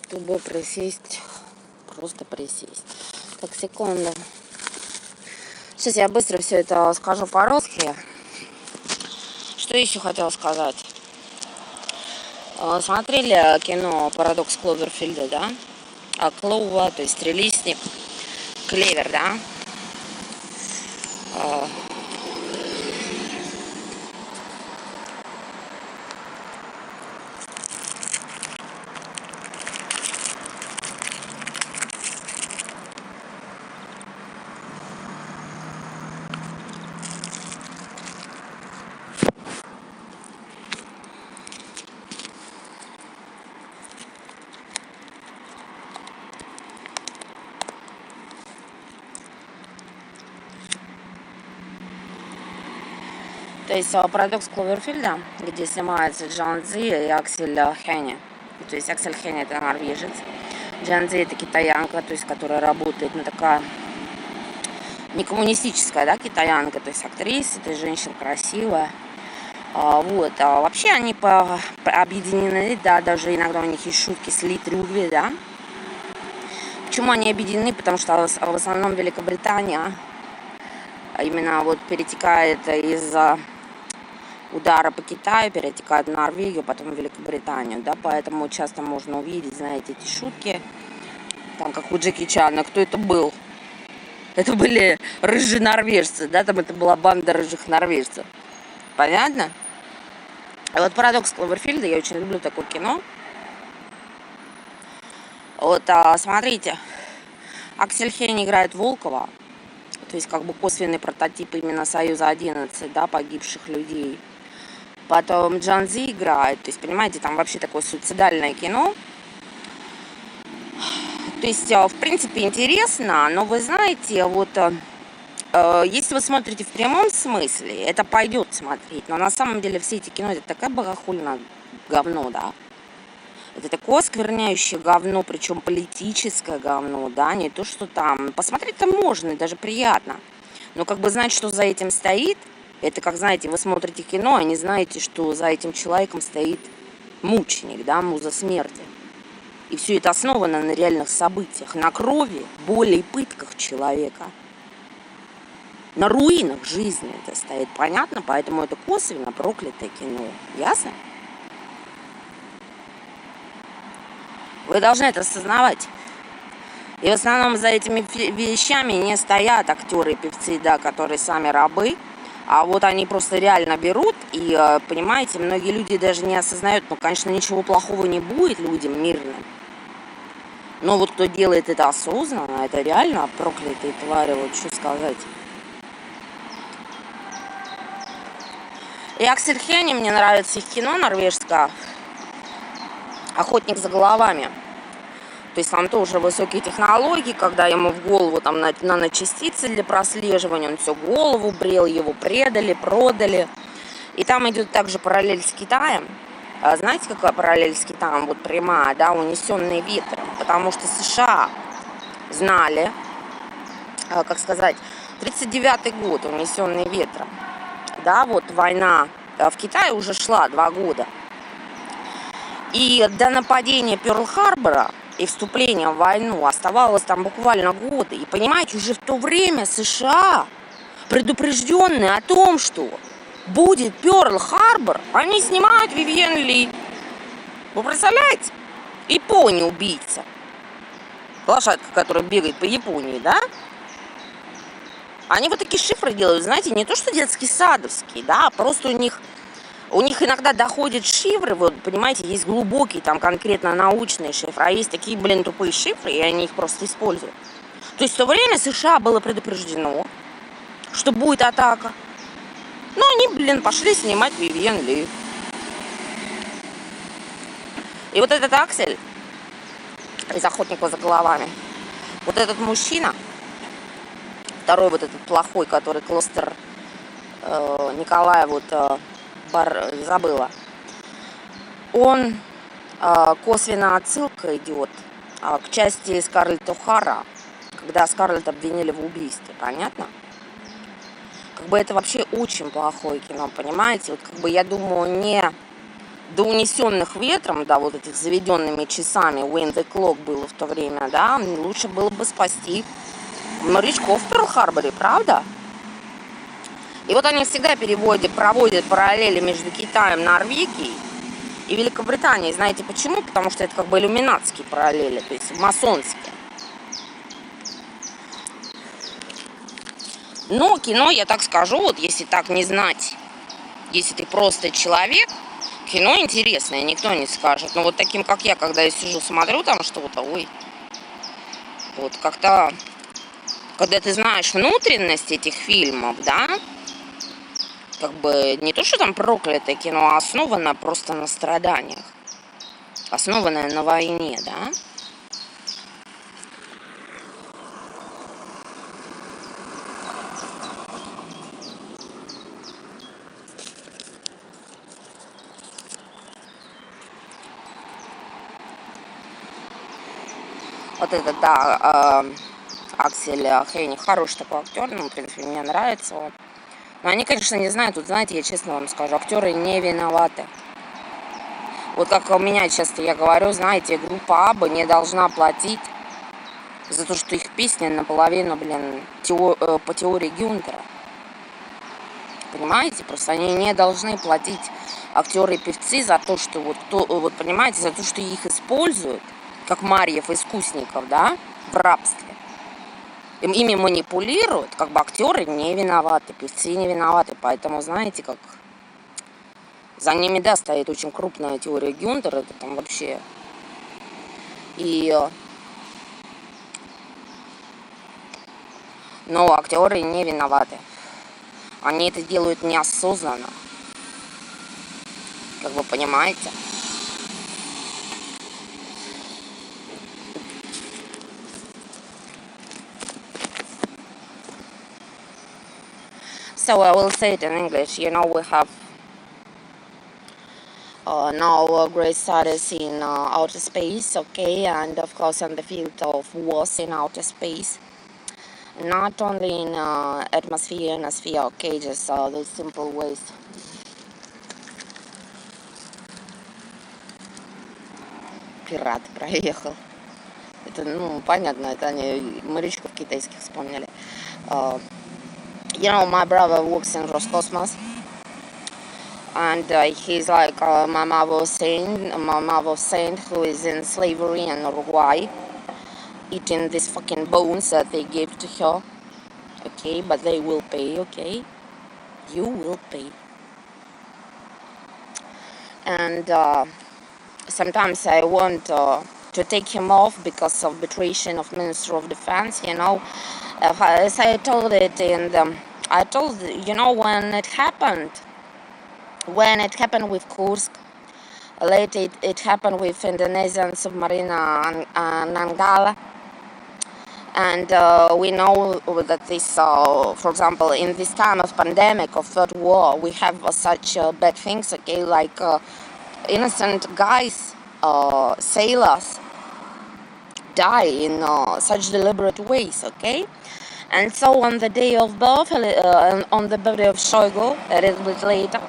Тут бы присесть, просто присесть. Так, секунду. Сейчас я быстро все это скажу по-русски. Что еще хотела сказать? Смотрели кино «Парадокс Кловерфилда», да? Клова, то есть трилистник, клевер, да? То есть «Парадокс Кловерфилда», где снимаются Джан Цзи и Аксель Хенни. То есть Аксель Хенни — это норвежец, Джан Цзи — это китаянка, то есть которая работает, ну, такая не коммунистическая, да, китаянка, то есть актриса, то есть женщина красивая. Вот, вообще они объединены, да, даже иногда у них есть шутки с Литрюгви, да. Почему они объединены? Потому что в основном Великобритания именно вот перетекает из-за удара по Китаю, перетекает в Норвегию, потом в Великобританию, да, поэтому часто можно увидеть, знаете, эти шутки, там, как у Джеки Чана. Кто это был? Это были рыжие норвежцы, да, там это была банда рыжих норвежцев. Понятно? А вот «Парадокс Кловерфилда», я очень люблю такое кино. Вот, смотрите, Аксель Хенни играет Волкова, то есть как бы косвенный прототип именно Союза-11, да, погибших людей. Потом Джан Цзи играет, то есть, понимаете, там вообще такое суицидальное кино. То есть, в принципе, интересно, но вы знаете, вот, если вы смотрите в прямом смысле, это пойдет смотреть, но на самом деле все эти кино — это такая богохульное говно, да. Это такое оскверняющее говно, причем политическое говно, да, не то, что там. Посмотреть-то можно, и даже приятно. Но как бы знать, что за этим стоит, это как, знаете, вы смотрите кино, а не знаете, что за этим человеком стоит мученик, да, муза смерти. И все это основано на реальных событиях, на крови, боли и пытках человека. На руинах жизни это стоит, понятно? Поэтому это косвенно проклятое кино. Ясно? Вы должны это осознавать. И в основном за этими вещами не стоят актеры и певцы, да, которые сами рабы. А вот они просто реально берут, и, понимаете, многие люди даже не осознают, ну, конечно, ничего плохого не будет людям мирным. Но вот кто делает это осознанно, это реально проклятые твари, вот что сказать. И Аксель Хенни, мне нравится их кино норвежское «Охотник за головами». То есть там тоже высокие технологии, когда ему в голову там наночастицы для прослеживания, он все голову брел, его предали, продали. И там идет также параллель с Китаем. Знаете, какая параллель с Китаем? Вот прямая, да, унесенные ветром. Потому что США знали, как сказать, 39-й год, унесенные ветром. Да, вот война в Китае уже шла 2 года. И до нападения Пёрл-Харбора и вступления в войну оставалось там буквально годы. И понимаете, уже в то время США, предупрежденные о том, что будет Пёрл-Харбор, они снимают Вивьен Ли. Вы представляете? Япония-убийца. Лошадка, которая бегает по Японии, да? Они вот такие шифры делают, знаете, не то что детские садовские, да, просто у них иногда доходят шифры, вот, понимаете, есть глубокие, там, конкретно научные шифры, а есть такие, блин, тупые шифры, и они их просто используют. То есть в то время США было предупреждено, что будет атака. Но они, блин, пошли снимать Вивьен Ли. И вот этот Аксель из «Охотника за головами», вот этот мужчина, второй вот этот плохой, который Клостер Николая, вот, забыла, он косвенно отсылка идет к части Скарлетт О'Хара, когда Скарлетт обвинили в убийстве, понятно? Как бы это вообще очень плохое кино, понимаете? Вот как бы я думаю, не до унесенных ветром, да, вот этих заведенными часами, when the clock было в то время, да, лучше было бы спасти морячков в Перл-Харборе, правда? И вот они всегда проводят параллели между Китаем, Норвегией и Великобританией. Знаете почему? Потому что это как бы иллюминатские параллели, то есть масонские. Но кино, я так скажу, вот если так не знать, если ты просто человек, кино интересное, никто не скажет. Но вот таким, как я, когда я сижу, смотрю там что-то, ой, вот как-то, когда ты знаешь внутренность этих фильмов, да, как бы не то, что там проклятое кино, а основанное просто на страданиях, основанное на войне, да. Вот это, да, Аксель Хейни, хороший такой актер, ну, в принципе, мне нравится он. Но они, конечно, не знают, тут, знаете, я честно вам скажу, актеры не виноваты. Вот как у меня часто я говорю, знаете, группа Абба не должна платить за то, что их песни наполовину, блин, по теории Гюнтера. Понимаете? Просто они не должны платить, актеры и певцы, за то, что вот понимаете, за то, что их используют, как Марьев искусников, да, в рабстве. Ими манипулируют, как бы актеры не виноваты, певцы не виноваты. Поэтому, знаете, как за ними, да, стоит очень крупная теория Гюнтера, это там вообще. Но актеры не виноваты. Они это делают неосознанно. Как вы понимаете? So I will say it in English. You know, we have now great studies in outer space, okay, and of course in the field of wars in outer space. Not only in atmosphere, ionosphere, okay, just those simple ways. Пират проехал. Это, ну, понятно, это они морячков китайских вспомнили. You know, my brother works in Roscosmos, and he's like my mother saint who is in slavery in Uruguay, eating these fucking bones that they gave to her. Okay, but they will pay, okay? You will pay. And sometimes I want to take him off because of betrayal of Minister of Defense, you know. As I told it in I told, you know, when it happened with Kursk, later it happened with Indonesian submarine Nanggala. And we know that this, for example, in this time of pandemic, of third war, we have such bad things, okay, like innocent guys, sailors, die in such deliberate ways, okay? And so on the day of birth, on the birthday of Shoigu, a little bit later,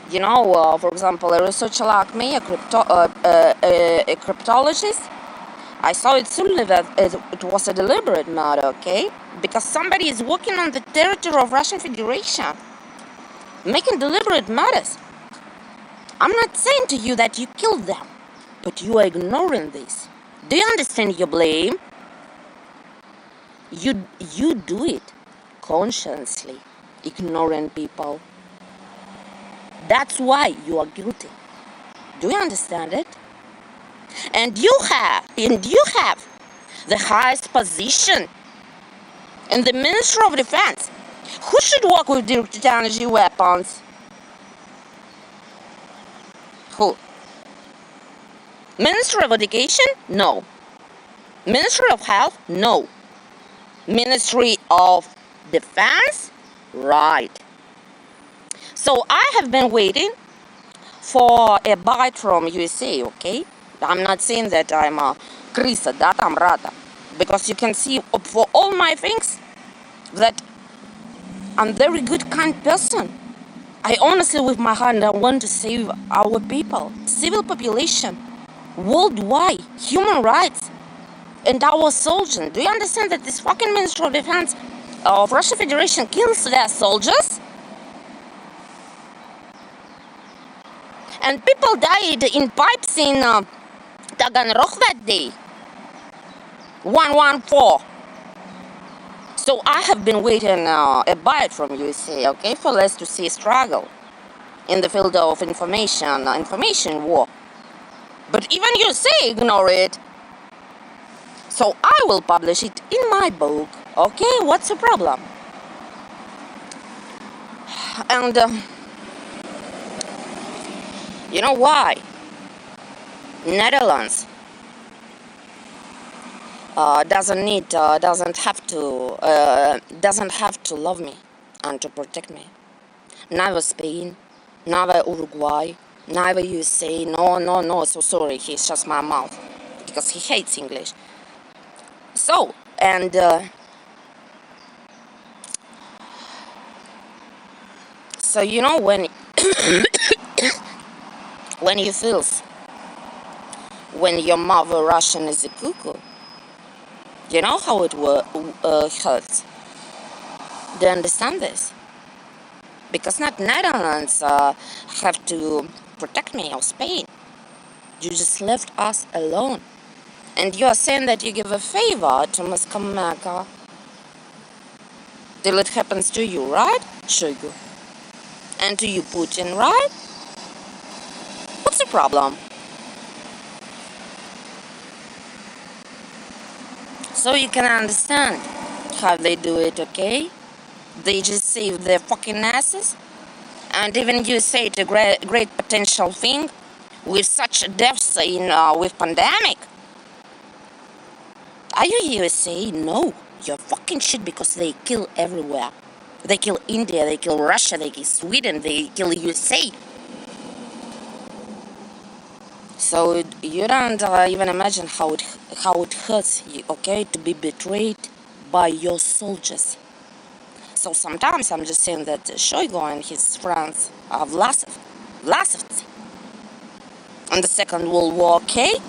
you know, for example, a researcher like me, a cryptologist, I saw it solely that it was a deliberate murder, okay? Because somebody is working on the territory of Russian Federation, making deliberate murders. I'm not saying to you that you killed them, but you are ignoring this. Do you understand your blame? You do it consciously, ignoring people. That's why you are guilty. Do you understand it? And you have the highest position in the Ministry of Defense. Who should work with directed energy weapons? Who? Ministry of Education? No. Ministry of Health? No. Ministry of Defense? Right. So I have been waiting for a bite from USA, okay? I'm not saying that I'm a krisa, that I'm rata. Because you can see for all my things that I'm very good, kind person. I honestly, with my hand, I want to save our people, civil population, worldwide, human rights, and our soldiers. Do you understand that this fucking Ministry of Defense of Russian Federation kills their soldiers? And people died in pipes in Taganrog that day. 114. So I have been waiting a bite from USA, okay, for us to see struggle in the field of information war. But even USA ignore it. So I will publish it in my book, okay? What's the problem? And you know why? Netherlands doesn't have to love me and to protect me. Neither Spain, neither Uruguay, neither USA. No. So sorry, he shuts my mouth because he hates English. So and so you know when when you feel when your mother Russian is a cuckoo. You know how it hurts. Do you understand this? Because not Netherlands have to protect me or Spain. You just left us alone. And you are saying that you give a favor to Moscow Mecca till it happens to you, right? Sugar. And to you, Putin, right? What's the problem? So you can understand how they do it, okay? They just save their fucking asses. And even you say it's a great potential thing with such deaths in with pandemic. Are you USA? No. You're fucking shit because they kill everywhere. They kill India, they kill Russia, they kill Sweden, they kill USA. So you don't even imagine how it hurts you, okay, to be betrayed by your soldiers. So sometimes I'm just saying that Shoigu and his friends are Vlasovцы in the Second World War, okay,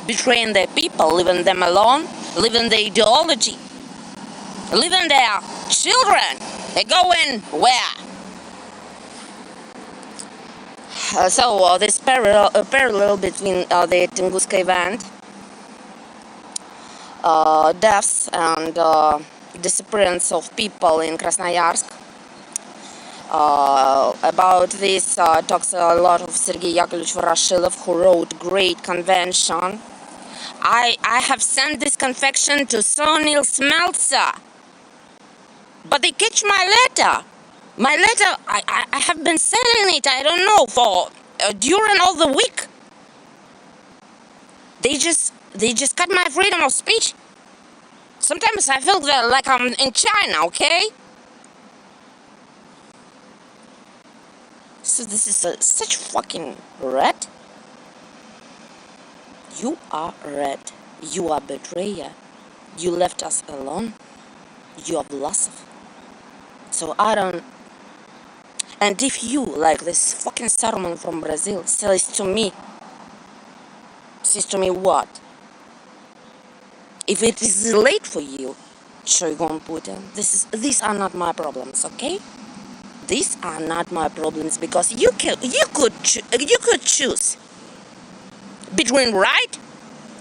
betraying their people, leaving them alone, leaving their ideology, leaving their children. They're going where? So this parallel between the Tunguska event, deaths and disappearance of people in Krasnoyarsk. About this talks a lot of Sergei Yakovlevich Voroshilov, who wrote great convention. I have sent this convention to Sonil Smeltzer, but they catch my letter. My letter, I have been selling it, I don't know, for during all the week. They just cut my freedom of speech. Sometimes I feel that like I'm in China, okay? So this is such fucking rat. You are rat. You are betrayer. You left us alone. You are Vlasov. So I don't... And if you, like this fucking settlement from Brazil, says to me what? If it is late for you, Shoigu and Putin, these are not my problems, okay? These are not my problems because you could choose between right,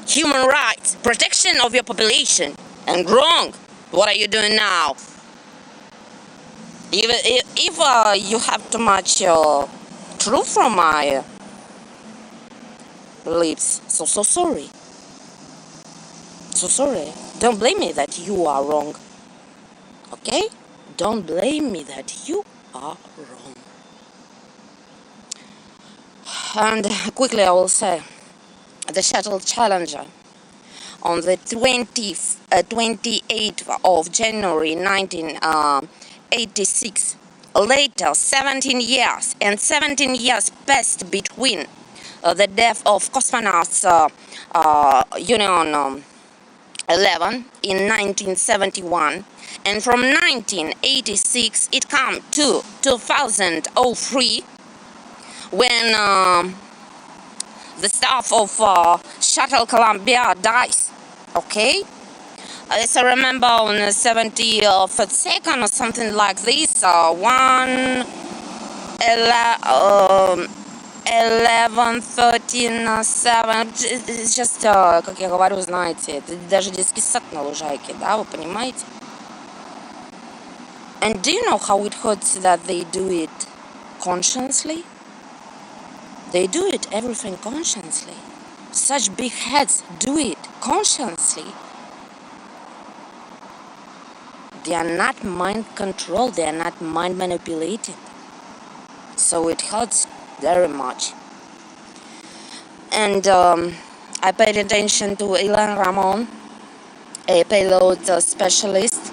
human rights, protection of your population, and wrong. What are you doing now? If you have too much truth from my lips, so sorry. So sorry. Don't blame me that you are wrong. Okay? Don't blame me that you are wrong. And quickly I will say, the Shuttle Challenger on the 28th of January 1986. Later, 17 years passed between the death of cosmonauts Union 11 in 1971, and from 1986 it come to 2003 when the staff of Shuttle Columbia dies. Okay, as I remember, on the 75th second or something like this, 11, 13, 7, it's just, как я говорю, знаете, это даже детский сад на лужайке, да, вы понимаете? And do you know how it hurts that they do it consciously? They do it, everything consciously. Such big heads do it consciously. They are not mind controlled, they are not mind manipulated. So it hurts very much. And I paid attention to Ilan Ramon, a payload specialist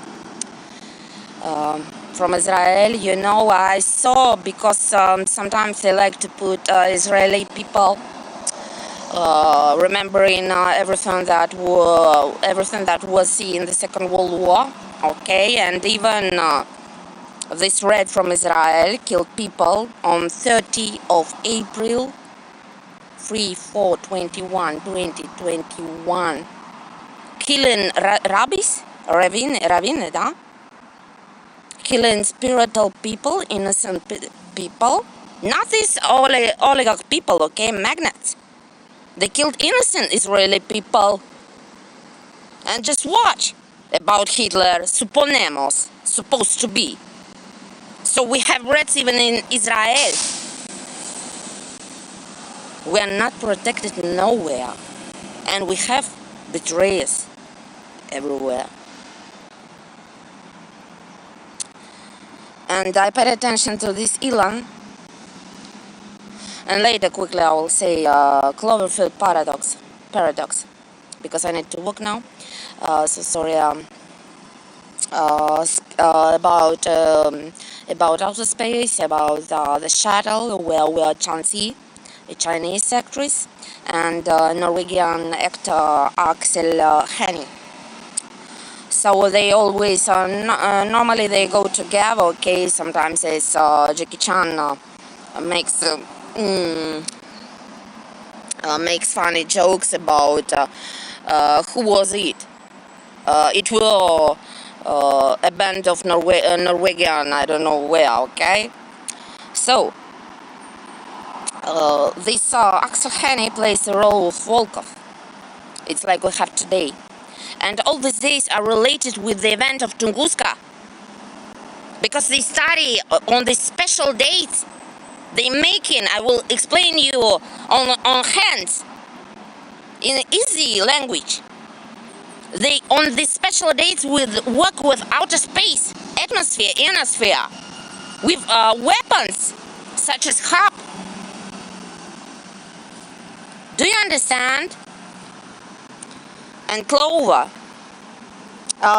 from Israel. You know, I saw, because sometimes they like to put Israeli people remembering everything that was in the Second World War. Okay, and even this red from Israel killed people on 30 of April 2021, killing rabbis, ravine, да? Killing spiritual people, innocent people, not these oligarch people, okay, magnates. They killed innocent Israeli people. And just watch about Hitler, suponemos, supposed to be. So we have Reds even in Israel. We are not protected nowhere. And we have betrayers everywhere. And I paid attention to this Elon. And later quickly I will say Cloverfield paradox. Because I need to work now. So sorry. About outer space, about the shuttle where we are Chansi, a Chinese actress, and Norwegian actor Axel Hennie. So they always normally they go together. Okay, sometimes it's Jackie Chan makes funny jokes about who was it. It will a band of Norwegian, I don't know where, okay? So, this Axel Hennie plays the role of Volkov. It's like we have today. And all these days are related with the event of Tunguska. Because they study on these special dates. They making, I will explain you on hands, in easy language. They, on these special dates, work with outer space, atmosphere, ionosphere, with weapons such as HAP. Do you understand? And Clover.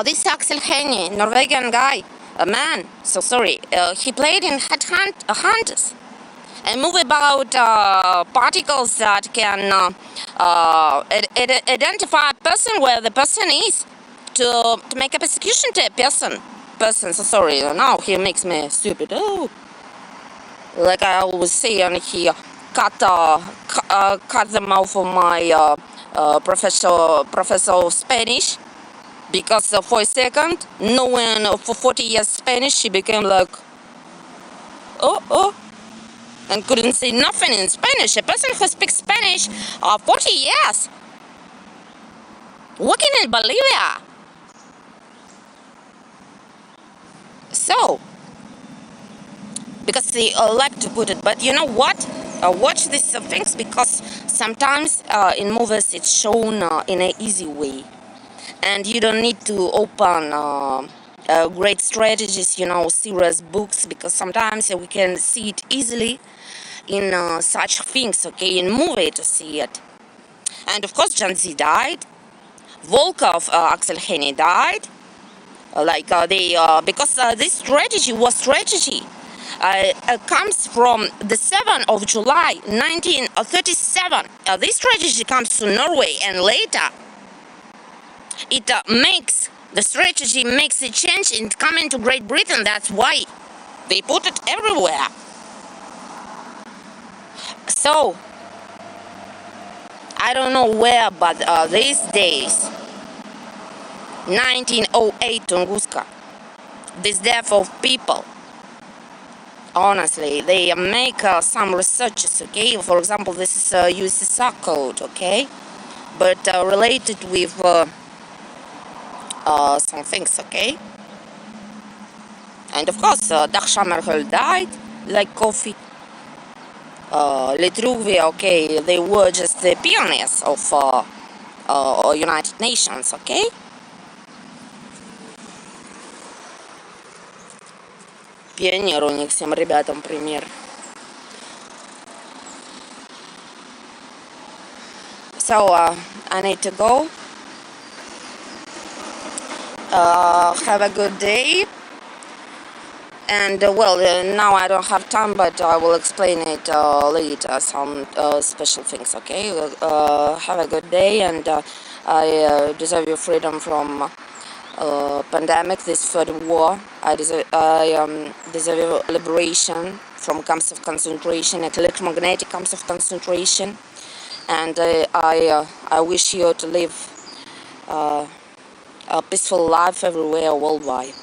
This Axel Hennie, Norwegian guy, a man, so sorry, he played in Hunters. A movie about particles that can identify a person where the person is to make a persecution to a person. So sorry, now he makes me stupid. Oh, like I always say, and he cut the mouth of my professor of Spanish, because for a second, knowing for 40 years Spanish, she became like, oh. And couldn't say nothing in Spanish. A person who speaks Spanish 40 years, working in Bolivia. So, because they like to put it, but you know what? Watch these things, because sometimes in movies it's shown in an easy way. And you don't need to open great strategies, you know, serious books, because sometimes we can see it easily in such things, okay, in movie to see it. And of course Janzi died, Volkov, Axel Hennie died, because this strategy comes from the 7th of July 1937. This strategy comes to Norway, and later It makes the strategy makes a change in coming to Great Britain. That's why they put it everywhere. So I don't know where, but these days, 1908 Tunguska, this death of people. Honestly, they make some researches, okay? For example, this is a USSR code, okay? But related with some things, okay? And of course, Dag Hammarskjöld died like coffee. Letruvia, okay, they were just the pioneers of United Nations, okay? Пионер у них всем ребятам пример. So, I need to go. Have a good day. And, well, now I don't have time, but I will explain it later, some special things, okay? Have a good day, and I deserve your freedom from pandemic, this third war. I deserve your liberation from camps of concentration, electromagnetic camps of concentration. And I wish you to live a peaceful life everywhere worldwide.